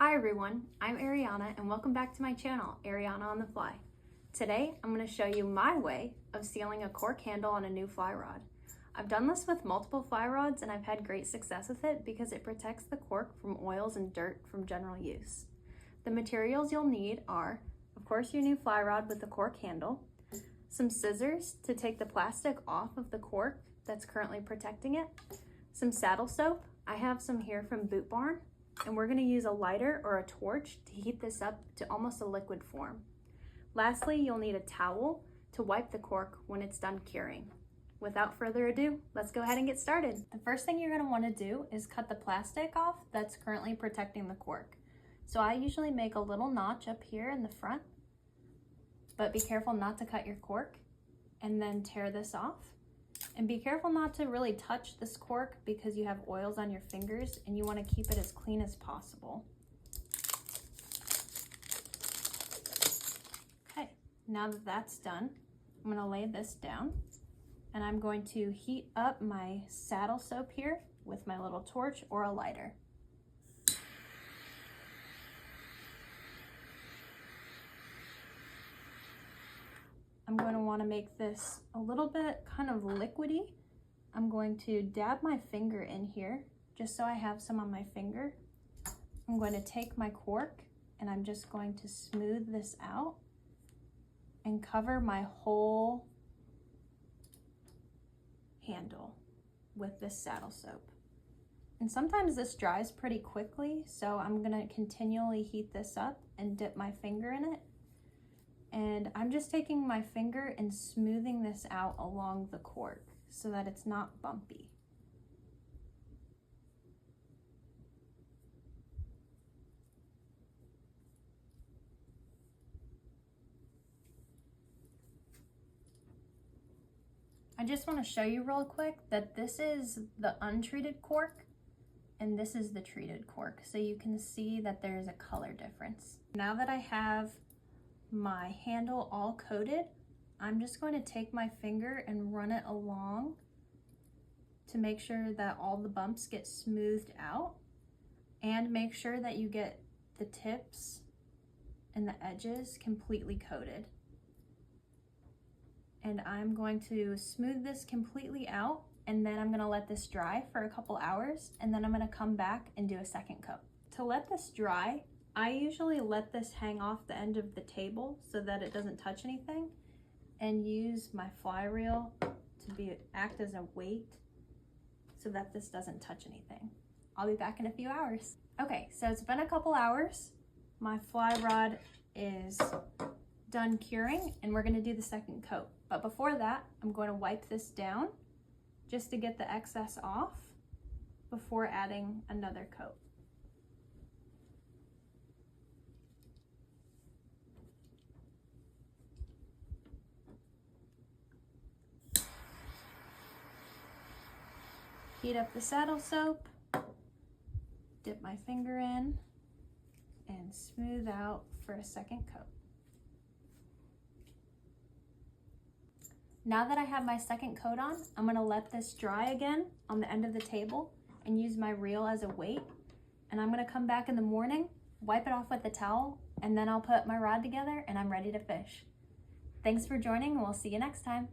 Hi everyone, I'm Ariana and welcome back to my channel, Ariana on the Fly. Today I'm going to show you my way of sealing a cork handle on a new fly rod. I've done this with multiple fly rods and I've had great success with it because it protects the cork from oils and dirt from general use. The materials you'll need are, of course, your new fly rod with the cork handle, some scissors to take the plastic off of the cork that's currently protecting it, some saddle soap. I have some here from Boot Barn. And we're going to use a lighter or a torch to heat this up to almost a liquid form. Lastly, you'll need a towel to wipe the cork when it's done curing. Without further ado, let's go ahead and get started. The first thing you're going to want to do is cut the plastic off that's currently protecting the cork. So I usually make a little notch up here in the front, but be careful not to cut your cork, and then tear this off. And be careful not to really touch this cork because you have oils on your fingers and you want to keep it as clean as possible. Okay, now that that's done, I'm going to lay this down and I'm going to heat up my saddle soap here with my little torch or a lighter. I'm going to want to make this a little bit kind of liquidy. I'm going to dab my finger in here just so I have some on my finger. I'm going to take my cork and I'm just going to smooth this out and cover my whole handle with this saddle soap. And sometimes this dries pretty quickly, so I'm going to continually heat this up and dip my finger in it. And I'm just taking my finger and smoothing this out along the cork so that it's not bumpy. I just want to show you real quick that this is the untreated cork and this is the treated cork, so you can see that there's a color difference. Now that I have my handle all coated, I'm just going to take my finger and run it along to make sure that all the bumps get smoothed out, and make sure that you get the tips and the edges completely coated. And I'm going to smooth this completely out, and then I'm going to let this dry for a couple hours, and then I'm going to come back and do a second coat. To let this dry, I usually let this hang off the end of the table so that it doesn't touch anything, and use my fly reel to act as a weight so that this doesn't touch anything. I'll be back in a few hours. Okay, so it's been a couple hours. My fly rod is done curing and we're gonna do the second coat. But before that, I'm going to wipe this down just to get the excess off before adding another coat. Heat up the saddle soap, dip my finger in, and smooth out for a second coat. Now that I have my second coat on, I'm going to let this dry again on the end of the table and use my reel as a weight. And I'm going to come back in the morning, wipe it off with a towel, and then I'll put my rod together and I'm ready to fish. Thanks for joining, and we'll see you next time.